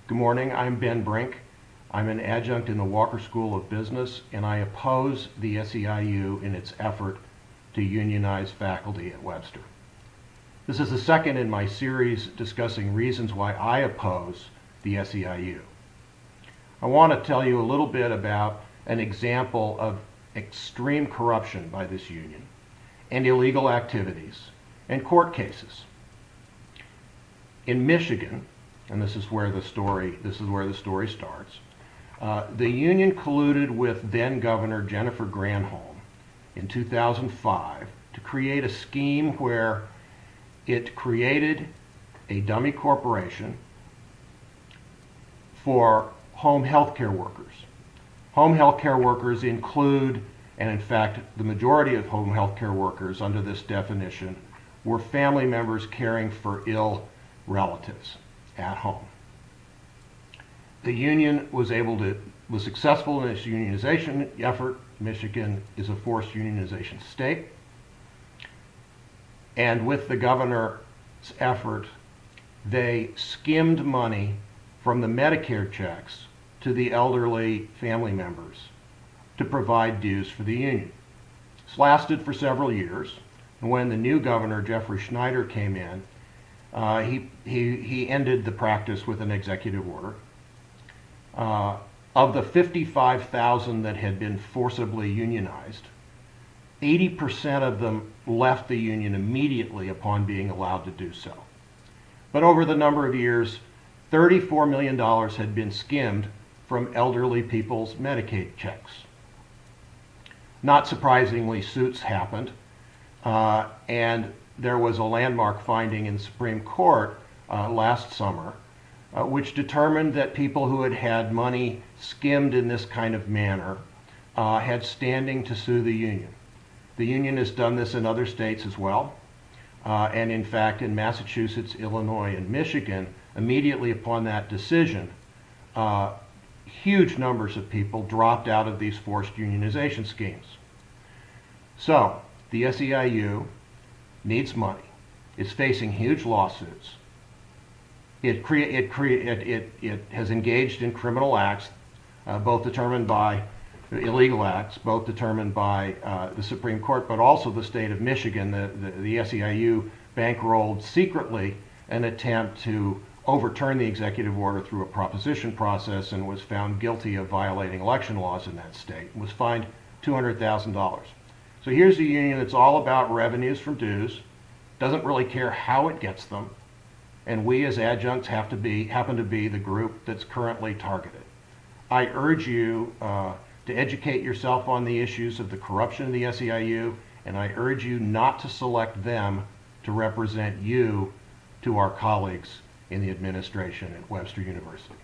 Good morning, I'm Ben Brink. I'm an adjunct in the Walker School of Business, and I oppose the SEIU in its effort to unionize faculty at Webster. This is the second in my series discussing reasons why I oppose the SEIU. I want to tell you a little bit about an example of extreme corruption by this union and illegal activities and court cases. In Michigan, and this is where the story starts. The union colluded with then Governor Jennifer Granholm in 2005 to create a scheme where it created a dummy corporation for home health care workers. Home health care workers include, and in fact the majority of home health care workers under this definition, were family members caring for ill relatives at home. The union was successful in its unionization effort. Michigan is a forced unionization state. And with the governor's effort, they skimmed money from the Medicare checks to the elderly family members to provide dues for the union. This lasted for several years, and when the new governor, Jeffrey Schneider, came in, he ended the practice with an executive order. Of the 55,000 that had been forcibly unionized, 80% of them left the union immediately upon being allowed to do so. But over the number of years, $34 million had been skimmed from elderly people's Medicaid checks. Not surprisingly, suits happened, and there was a landmark finding in the Supreme Court last summer which determined that people who had had money skimmed in this kind of manner had standing to sue the union. The union has done this in other states as well, and in fact in Massachusetts, Illinois, and Michigan, immediately upon that decision, huge numbers of people dropped out of these forced unionization schemes. So the SEIU needs money. It's facing huge lawsuits. It has engaged in criminal acts, both determined by illegal acts, both determined by the Supreme Court, but also the state of Michigan. The SEIU bankrolled secretly an attempt to overturn the executive order through a proposition process and was found guilty of violating election laws in that state and was fined $200,000. So here's a union that's all about revenues from dues, doesn't really care how it gets them, and we as adjuncts happen to be the group that's currently targeted. I urge you to educate yourself on the issues of the corruption of the SEIU, and I urge you not to select them to represent you to our colleagues in the administration at Webster University.